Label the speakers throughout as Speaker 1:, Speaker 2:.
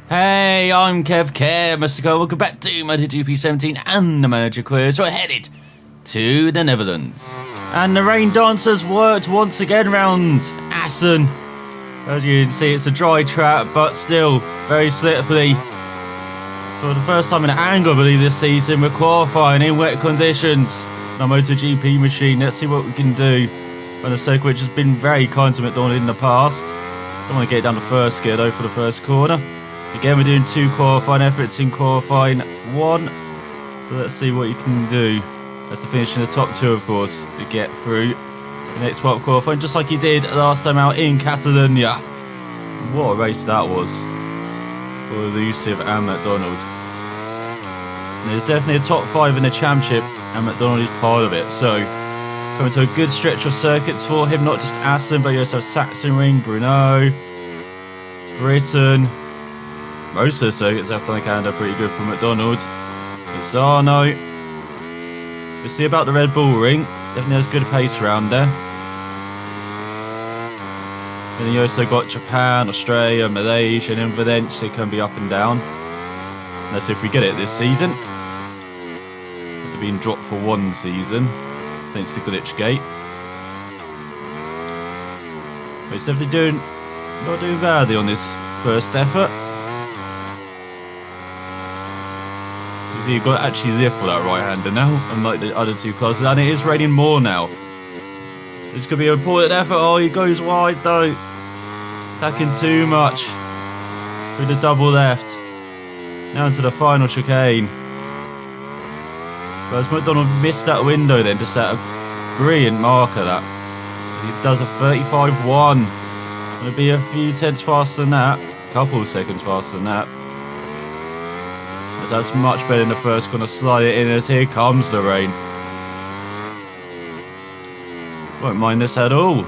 Speaker 1: Hey, I'm ElusiveKev, Mr. Cole. Welcome back to MotoGP 17 and the manager quiz. We're headed to the Netherlands. And the rain dance has worked once again round Assen. As you can see, it's a dry track, but still very slippery. So for the first time in anger, I believe, this season, we're qualifying in wet conditions on our MotoGP machine. Let's see what we can do on the circuit, which has been very kind to MacDonald in the past. Don't want to get down the first gear though for the first corner. Again, we're doing 2 qualifying efforts in qualifying 1. So let's see what you can do. That's to finish in the top 2, of course, to get through the next part of qualifying, just like you did last time out in Catalonia. What a race that was for Elusive and MacDonald. And there's definitely a top 5 in the championship, and MacDonald is part of it. So coming to a good stretch of circuits for him, not just Assen, but you also have Sachsenring, Brno, Britain. Most of the circuits left on Canada are pretty good for MacDonald. Misano. We'll see about the Red Bull Ring. Definitely has good pace around there. Then you also got Japan, Australia, Malaysia, and eventually can be up and down. Let's see if we get it this season. After being dropped for 1 season thanks to Glitch Gate. But he's definitely not doing badly on this first effort. You've got to actually live for that right-hander now, unlike the other 2 classes, and it is raining more now. This could be an important effort. Oh, he goes wide though. Attacking too much. Through the double left. Now into the final chicane. But as MacDonald missed that window then to set a brilliant marker that. He does a 35.1. It'll be a few tenths faster than that. A couple of seconds faster than that. That's much better in the first corner. Slide it in as here comes the rain. Won't mind this at all.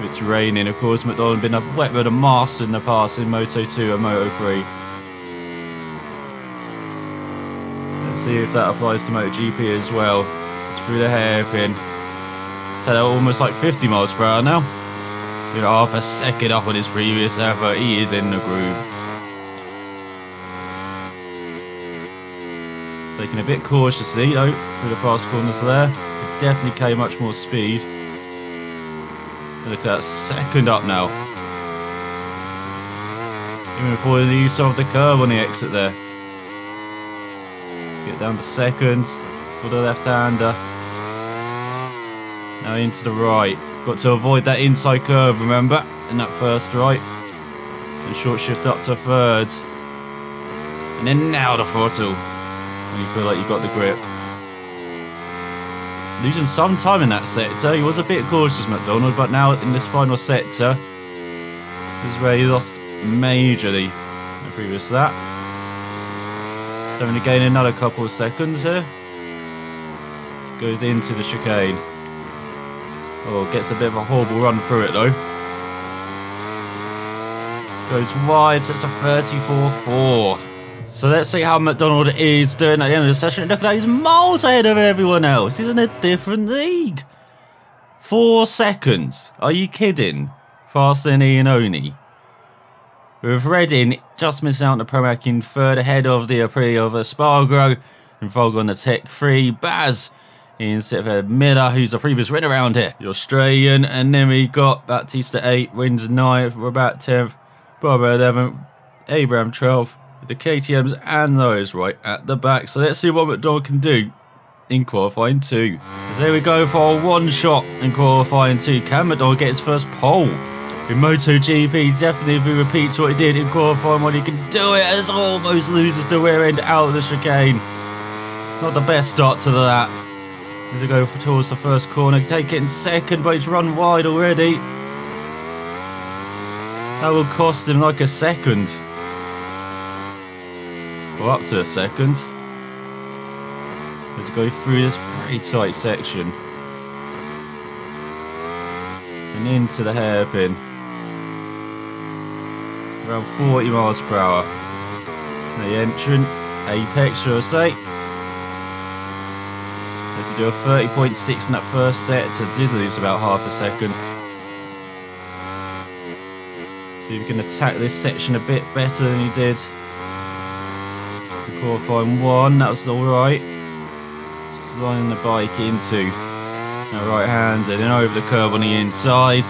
Speaker 1: It's raining, of course. MacDonald been a wet weather master in the past in Moto 2 and Moto 3. Let's see if that applies to MotoGP as well. It's through the hairpin. Tell it almost like 50 miles per hour now. With half a second up on his previous effort. He is in the groove. Taking a bit cautiously though through the fast corners there. It definitely came much more speed. Look at that, second up now. Even before the use of the curve on the exit there. Get down to second for the left-hander. Now into the right. Got to avoid that inside curve, remember, in that first right. And short shift up to third. And then now the throttle. When you feel like you got the grip. Losing some time in that sector. He was a bit cautious, MacDonald, but now in this final sector, this is where he lost majorly in the previous lap. So only gaining another couple of seconds here. Goes into the chicane. Oh, gets a bit of a horrible run through it though. Goes wide, so it's a 34.4. So let's see how MacDonald is doing at the end of the session. Look at that, he's miles ahead of everyone else. He's in a different league. 4 seconds. Are you kidding? Faster than Iannone. With Redding just missing out on the Pramac in 3rd, ahead of the Aprilia of Espargaro. And Volga on the Tech 3. Baz instead of Miller, who's the previous winner around here. The Australian. And then we got Baptista 8, wins 9th, Rabat 10th, Barber 11th, Abraham 12th. The KTMs and those right at the back. So let's see what MacDonald can do in qualifying 2. So there we go for a 1 shot in qualifying 2. Can MacDonald get his first pole in MotoGP? Definitely if he repeats what he did in qualifying 1, he can do it as almost loses the rear end out of the chicane. Not the best start to that. As we go towards the first corner, take it in second, but he's run wide already. That will cost him like a second. Or up to a second. Let's go through this very tight section. And into the hairpin. Around 40 miles per hour. The entrant, apex, shall I say. Let's do a 30.6 in that first set. So did lose about half a second. See if we can attack this section a bit better than he did Qualifying 1, that was alright. Sliding the bike into the right hand and then over the curb on the inside.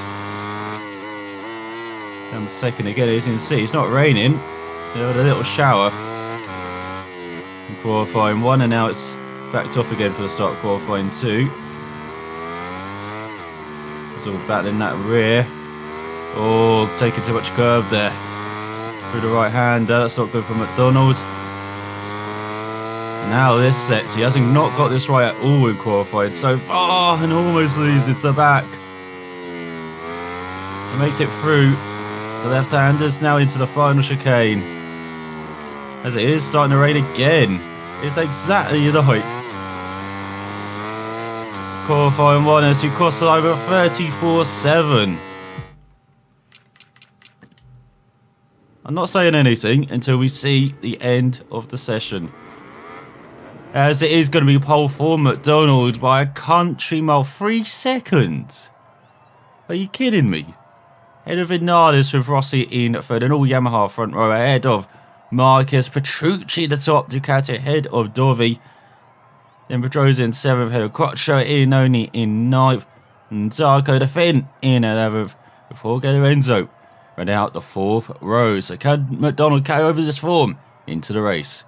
Speaker 1: Down the second again, as you can see, it's not raining. So we had a little shower. In qualifying 1, and now it's backed off again for the start of qualifying 2. It's all battling that rear. Oh, taking too much curb there. Through the right hander, that's not good for MacDonald. Now this set, he hasn't not got this right at all in qualifying so far and almost loses the back. He makes it through the left-handers now into the final chicane. As it is starting to rain again. It's exactly like qualifying 1 as you cross the line with 34.7. I'm not saying anything until we see the end of the session. As it is going to be pole for MacDonald by a country mile, 3 seconds. Are you kidding me? Ahead of Vinales with Rossi in third, and all Yamaha front row ahead of Marquez, Petrucci the top Ducati ahead of Dovi. Then Pedrosa in 7th, ahead of Quattro Inoni in 9th, and Zarco the Finn in 11th, before Lorenzo running out the 4th row. So can MacDonald carry over this form into the race?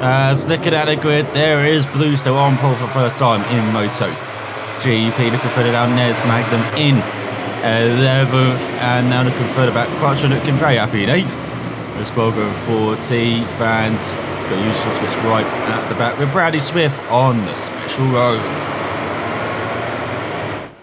Speaker 1: As looking at the grid, there is Blue still on pole for the first time in MotoGP. Looking further down, there's Magnum in 11th, and now looking further back, Quattro looking very happy in 8th. Respogo in 14th, and got used to switch right at the back with Bradley Smith on the special row.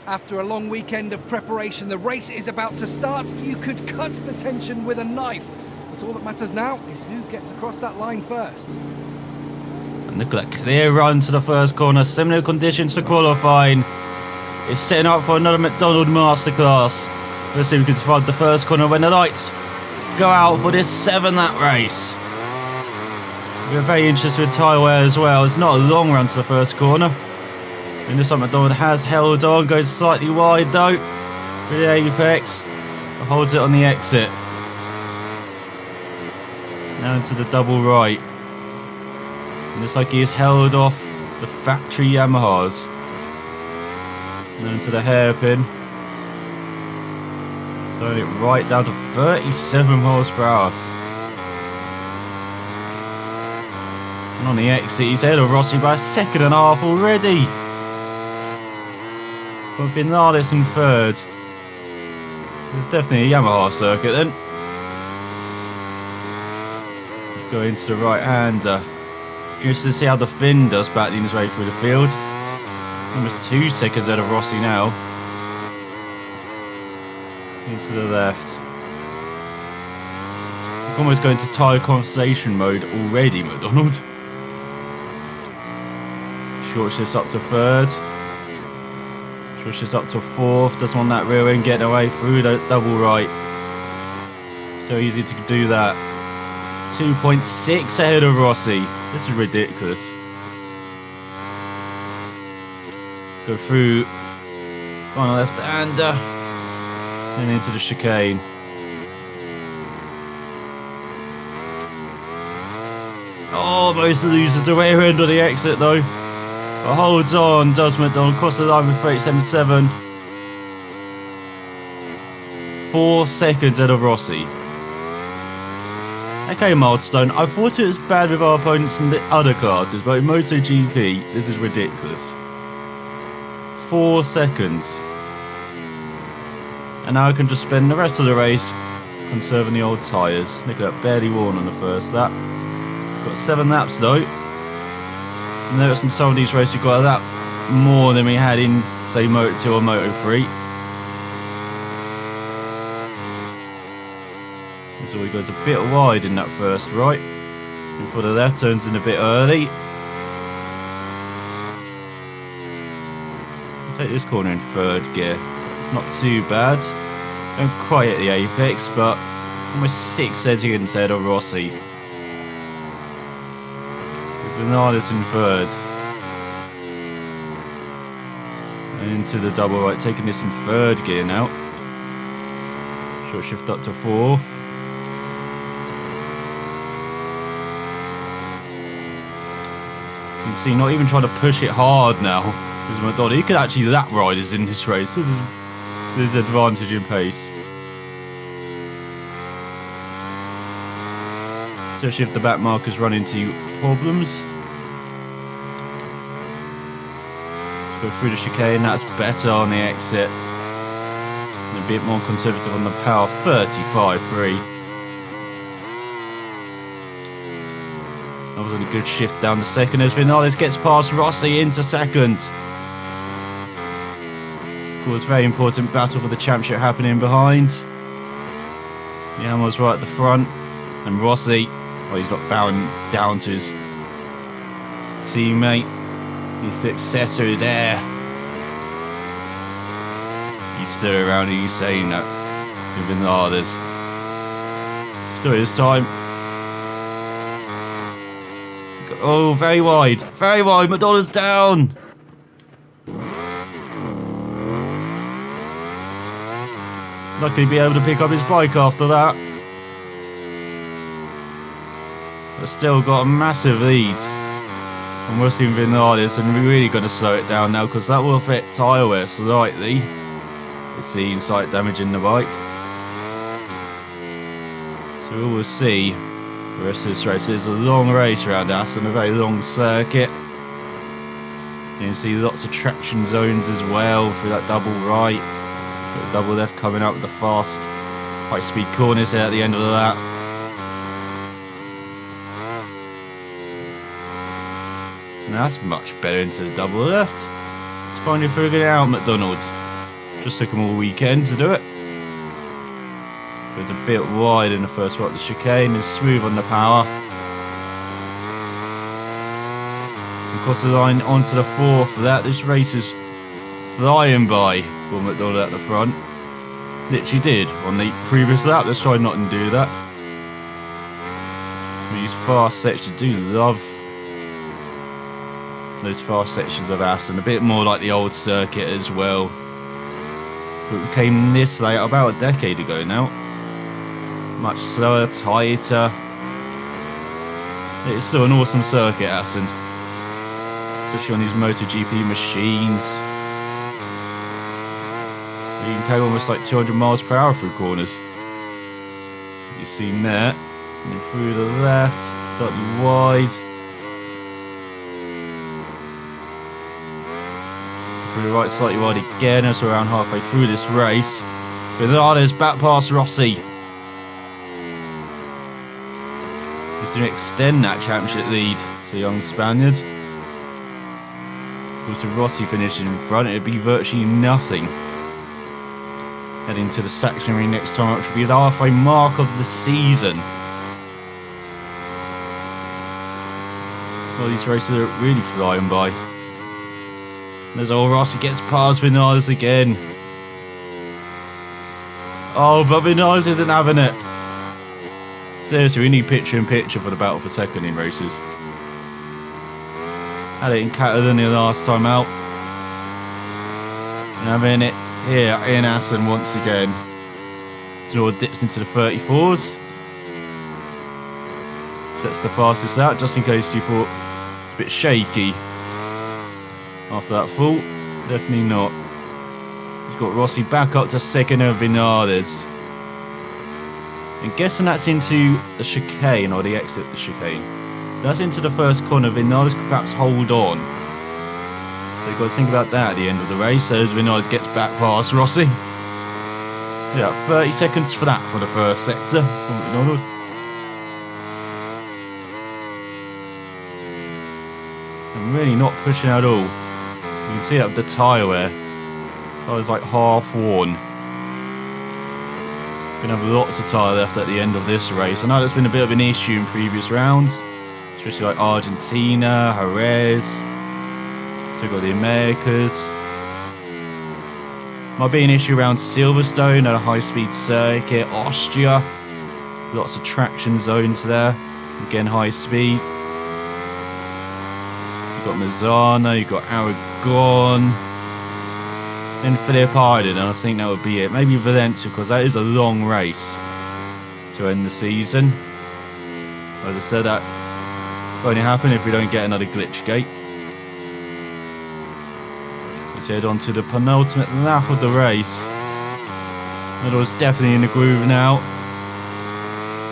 Speaker 2: After a long weekend of preparation, the race is about to start. You could cut the tension with a knife. But all that matters now is who gets across that line first.
Speaker 1: And look at that clear run to the first corner. Similar conditions to qualifying. It's setting up for another MacDonald masterclass. Let's see if we can survive the first corner when the lights go out for this 7-lap race. We're very interested with tyre wear as well. It's not a long run to the first corner. And this time MacDonald has held on, goes slightly wide though with the apex, but holds it on the exit. Now into the double right. And looks like he has held off the factory Yamahas. And then into the hairpin. Slowing it right down to 37 miles per hour. And on the exit, he's ahead of Rossi by a second and a half already. But Vinales in third. There's definitely a Yamaha circuit then. Go into the right hander. Interested to see how the Finn does battling his way through the field. Almost 2 seconds out of Rossi now. Into the left. Almost going to tyre conversation mode already, MacDonald. Shorts this up to third. Shorts this up to fourth. Doesn't want that rear end getting away through the double right. So easy to do that. 2.6 ahead of Rossi. This is ridiculous. Go through. On the left hander. And into the chicane. Almost loses the rear end of the exit though. But holds on, does MacDonald, cross the line with 37.7. 4 seconds ahead of Rossi. Okay, Milestone, I thought it was bad with our opponents in the other classes, but in MotoGP, this is ridiculous. 4 seconds. And now I can just spend the rest of the race conserving the old tyres. Look at that, barely worn on the first lap. Got 7 laps though. And notice in some of these races you've got a lap more than we had in, say, Moto2 or Moto3. So he goes a bit wide in that first right. And for the left, turns in a bit early. I'll take this corner in third gear. It's not too bad. Don't quite hit the apex, but almost 6 seconds ahead of Rossi. Vinales in third. And into the double right, taking this in third gear now. Short shift up to 4. You can see not even trying to push it hard now. Because MacDonald, he could actually lap riders in this race. This is his advantage in pace. Especially if the back markers run into problems. Let's go through the chicane, that's better on the exit. And a bit more conservative on the power, 35.3. That was a good shift down the second as Vinales gets past Rossi into second. Of course, very important battle for the championship happening behind. Yama's right at the front. And Rossi, well, he's not bowing down to his teammate. His successor is Air. He's still around, he's saying that to Vinales. Still his time. Oh, very wide. Very wide. MacDonald's down. Luckily be able to pick up his bike after that. But still got a massive lead. And we're seeing Vinales, and we're really going to slow it down now because that will affect tyre wear slightly. It seems slight damage in the bike. So we will see the rest of this race. It's a long race around Assen, a very long circuit. You can see lots of traction zones as well through that double right. Got a double left coming out with the fast high speed corners here at the end of the lap. Now that's much better into the double left. It's finally figured it out, MacDonald. Just took him all weekend to do it. It's a bit wide in the first right of the chicane and smooth on the power. Across the line onto the fourth for that. This race is flying by for MacDonald at the front. Literally did on the previous lap. Let's try not to do that. These fast sections, do love those fast sections of Assen. A bit more like the old circuit as well. It became this late about a decade ago now. Much slower, tighter. It's still an awesome circuit, Assen. Especially on these MotoGP machines. You can carry almost like 200 miles per hour through corners. You've seen that. And then through the left, slightly wide. Through the right, slightly wide again, as we're around halfway through this race. Vinales back past Rossi. He's going to extend that championship lead to the young Spaniard. Of course, with Rossi finishing in front, it'd be virtually nothing. Heading to the Sachsenring next time, which will be the halfway mark of the season. Well, these races are really flying by. There's old Rossi gets past Vinales again. Oh, but Vinales isn't having it. Seriously, we need picture in picture for the battle for second in races. Had it in Catalonia last time out. And having it here in Assen once again. Draw dips into the 34s. Sets the fastest out, just in case you thought it's a bit shaky. After that fall, definitely not. He's got Rossi back up to second of Vinales. I'm guessing that's into the chicane, or the exit of the chicane. That's into the first corner. Vinales could perhaps hold on. So you've got to think about that at the end of the race, as Vinales gets back past Rossi. Yeah, 30 seconds for that for the first sector. I'm really not pushing at all. You can see it up the tyre wear. That was like half worn. We're going to have lots of tyre left at the end of this race. I know that's been a bit of an issue in previous rounds, especially like Argentina, Jerez. So got the Americas. Might be an issue around Silverstone at a high-speed circuit. Austria, lots of traction zones there. Again, high speed. You've got Mazzana, you've got Aragon. Then Philip Hayden, and I think that would be it. Maybe Valencia, because that is a long race to end the season. As I said, that will only happen if we don't get another glitch gate. Let's head on to the penultimate lap of the race. Meadows definitely in the groove now.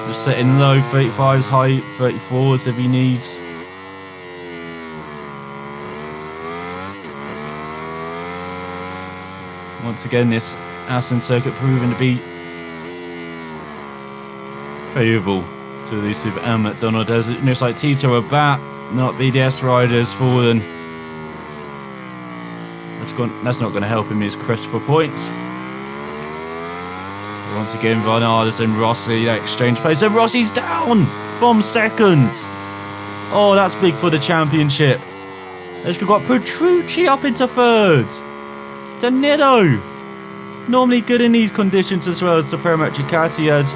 Speaker 1: Just setting low 35s, high 34s if he needs. Once again, this Assen circuit proving to be favourable to Elusive and MacDonald, as it looks like Tito Rabat, not BDS riders, fallen. That's not going to help him in his quest for points. Once again, Van Aerts and Rossi, that exchange place, and Rossi's down from second. Oh, that's big for the championship. We've got Petrucci up into third. Danilo, normally good in these conditions as well as the Pramac Ducati, as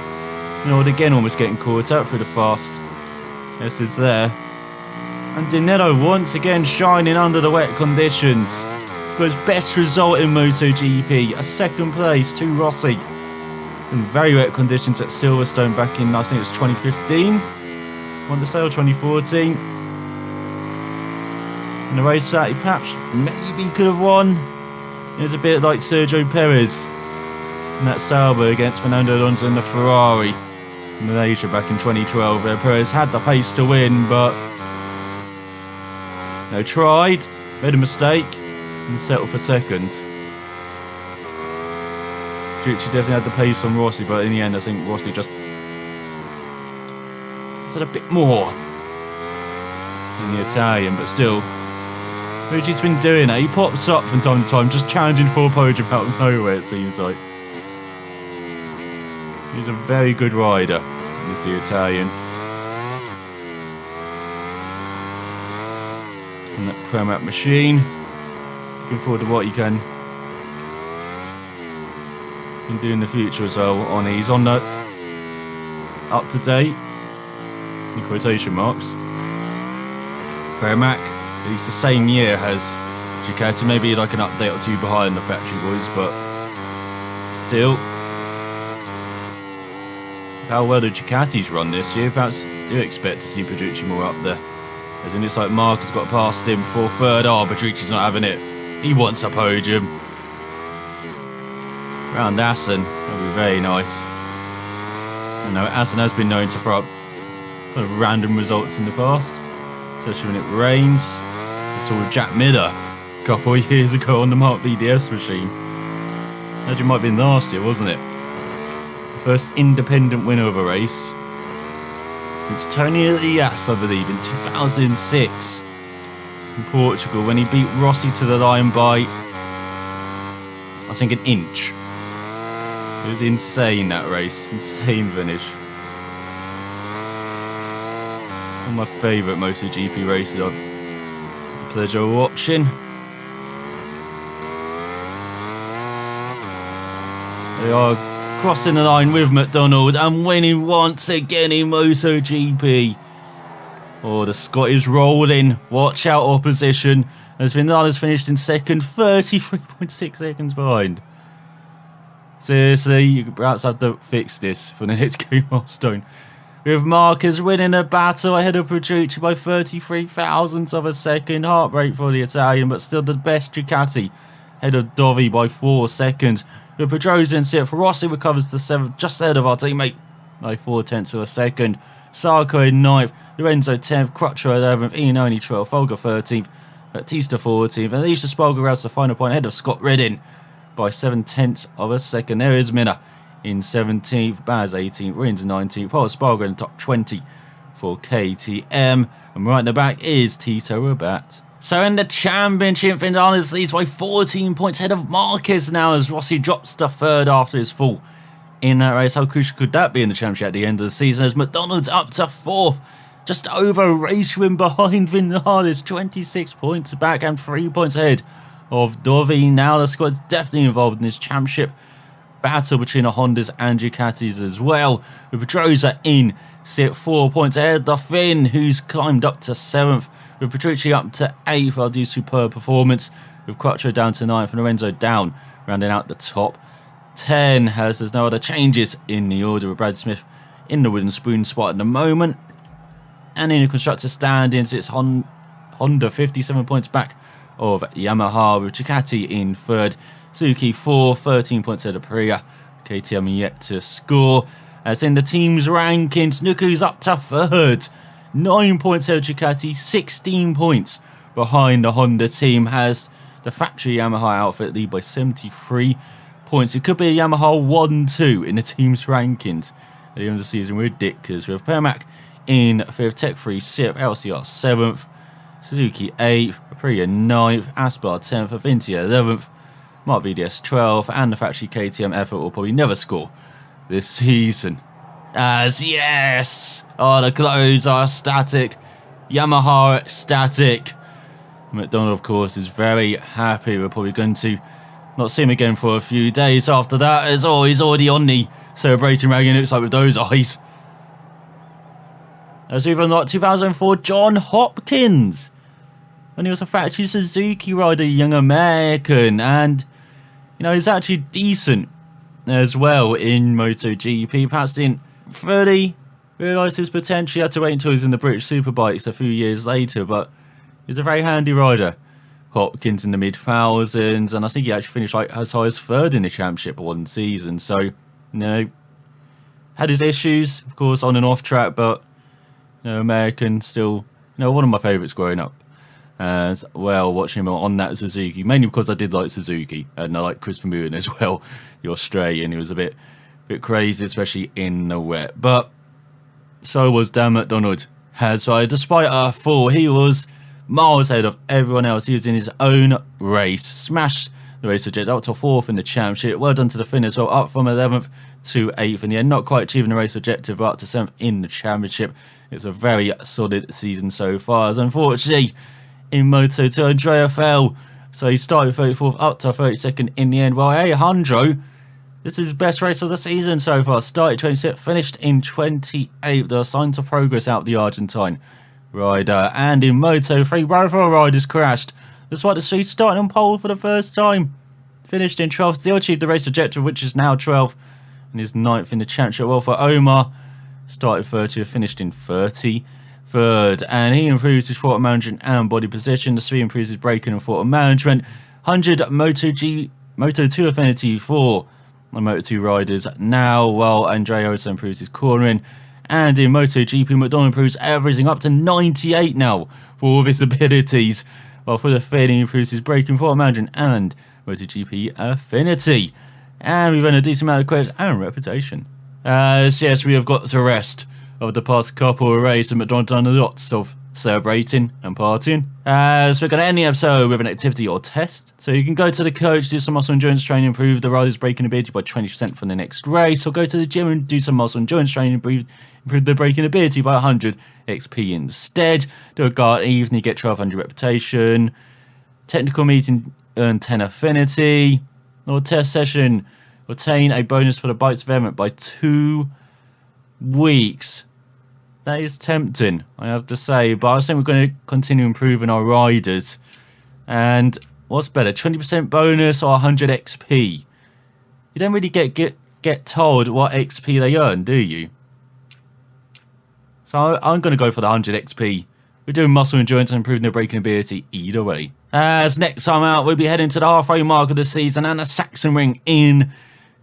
Speaker 1: you know, again almost getting caught up through the fast. Yes, it's there. And Danilo once again shining under the wet conditions. Got his best result in MotoGP, a second place to Rossi. In very wet conditions at Silverstone back in, I think it was 2015. Want to say, or 2014. In the race that he perhaps maybe could have won. It was a bit like Sergio Perez in that Sauber against Fernando Alonso in the Ferrari in Malaysia back in 2012, where Perez had the pace to win, but tried, made a mistake, and settled for second. Petrucci definitely had the pace on Rossi, but in the end I think Rossi just had a bit more than the Italian, but still. Petrucci's been doing it. He pops up from time to time, just challenging for a podium out of nowhere, it seems like. He's a very good rider, he's the Italian. And that Pramac machine. Looking forward to what he can do in the future as well. He's on the up to date, in quotation marks. Pramac. It's the same year as Ducati, maybe like an update or two behind the factory boys, but still. How well the Ducatis run this year, perhaps do expect to see Petrucci more up there. As in, it's like Mark has got past him for third. Petrucci's not having it. He wants a podium. Round Assen, that'll be very nice. I know Assen has been known to throw up kind of random results in the past, especially when it rains. I saw with Jack Miller a couple of years ago on the Mark BDS machine. Actually, might have been last year, wasn't it? The first independent winner of a race. It's Tony Elias, I believe, in 2006 in Portugal, when he beat Rossi to the line by, I think, an inch. It was insane, that race. Insane finish. One of my favourite MotoGP races I've had the pleasure of watching. They are crossing the line with MacDonald and winning once again in MotoGP. Oh, the Scot is rolling. Watch out, opposition. As Vinales finished in second, 33.6 seconds behind. Seriously, you could perhaps have to fix this for the next game milestone. With Marquez winning a battle ahead of Petrucci by 33 thousandths of a second. Heartbreak for the Italian, but still the best Ducati. Ahead of Dovi by 4 seconds. With Pedrosa in 6th, Rossi recovers to 7th, just ahead of our teammate by 0.4 of a second. Sarko in 9th, Lorenzo 10th, Crutcher 11th, Iannone 12th, Folger 13th, Batista 14th, and Alicia Spolga grabs the final point ahead of Scott Redding by 0.7 of a second. There is Minna in 17th, Baz 18th, Rins 19th, Paul Spolga in the top 20 for KTM, and right in the back is Tito Rabat. So in the championship, Vinales leads by 14 points ahead of Marquez now as Rossi drops to 3rd after his fall in that race. How crucial could that be in the championship at the end of the season as MacDonald's up to 4th, just over a race win behind Vinales, 26 points back and 3 points ahead of Dovi. Now the squad's definitely involved in this championship battle between the Hondas and Ducatis as well, with Pedrosa in 4 points ahead of the Finn, who's climbed up to 7th, with Petrucci up to 8th. I'll do superb performance, with Quattro down to 9th and Lorenzo down, rounding out the top 10, as there's no other changes in the order, with Brad Smith in the wooden spoon spot at the moment. And in the constructor standings, it's Honda 57 points back of Yamaha, with Ducati in third, Suzuki 4, 13 points ahead of Aprilia. KTM yet to score. As in the team's rankings, Nuku's up to third, 9 points ahead of Ducati, 16 points behind the Honda team, has the factory Yamaha outfit lead by 73 points. It could be a Yamaha 1-2 in the team's rankings at the end of the season. Ridiculous. We have Permac in 5th, Tech 3 6th, LCR 7th, Suzuki 8th, Aprilia 9th, Aspar 10th, Avintia 11th, Mark VDS 12th, and the factory KTM effort will probably never score this season. As yes, the clothes are static, Yamaha ecstatic. MacDonald, of course, is very happy. We're probably going to not see him again for a few days after that, as he's already on the celebrating wagon, looks like, with those eyes. As we've unlocked 2004 John Hopkins, and he was a factory Suzuki rider, young American, and he's actually decent as well in MotoGP. Perhaps didn't fully realise his potential. He had to wait until he was in the British Superbikes a few years later, but he's a very handy rider. Hopkins in the mid-thousands, and I think he actually finished as high as third in the championship one season. So, had his issues, of course, on and off track, but American still, one of my favourites growing up. As well, watching him on that Suzuki, mainly because I did like Suzuki, and I like Chris Vermeulen as well, the Australian. He was a bit crazy, especially in the wet. But so was Dan MacDonald. Despite our fall, he was miles ahead of everyone else. He was in his own race, smashed the race objective up to 4th in the championship. Well done to the finish, well, up from 11th to 8th in the end. Not quite achieving the race objective, but up to 7th in the championship. It's a very solid season so far. As unfortunately, in Moto2, Andrea fell, so he started 34th up to 32nd in the end. Well, Alejandro, this is his best race of the season so far. Started 26th, finished in 28th. There are signs of progress out of the Argentine rider. And in Moto3, both our riders crashed. That's why the Swedes starting on pole for the first time. Finished in 12th, still achieved the race objective, which is now 12th, and is 9th in the championship. Well, for Omar, started 30th, finished in 33rd, and he improves his throttle management and body position. The Swede improves his braking and throttle management. 100 Moto2 affinity for the Moto2 riders now, while Andrea also improves his cornering. And in MotoGP, MacDonald improves everything up to 98 now for all of his abilities, while for the Fed he improves his braking, throttle management and MotoGP affinity. And we've earned a decent amount of credits and reputation. Yes, we have got the rest of the past couple of races, and MacDonald done lots of celebrating and partying. So we're going to end the episode with an activity or test. So you can go to the coach, do some muscle endurance training, improve the rider's braking ability by 20% for the next race, or go to the gym and do some muscle endurance training, improve the braking ability by 100 XP instead. Do a guard evening, get 1200 reputation. Technical meeting, earn 10 affinity. Or test session, obtain a bonus for the bikes event by 2 weeks. That is tempting, I have to say, but I think we're going to continue improving our riders. And what's better, 20% bonus or 100 XP? You don't really get told what XP they earn, do you? So I'm going to go for the 100 XP. We're doing muscle endurance and improving their braking ability either way. As next time out, we'll be heading to the halfway mark of the season and the Saxon Ring in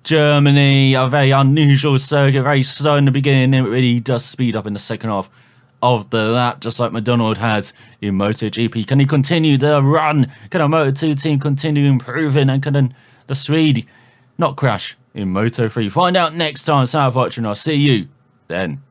Speaker 1: Germany. A very unusual circuit, very slow in the beginning, and it really does speed up in the second half of the lap, just like MacDonald has in MotoGP. Can he continue the run? Can the Moto2 team continue improving? And can the Swede not crash in Moto3? Find out next time. So I've watched, and I'll see you then.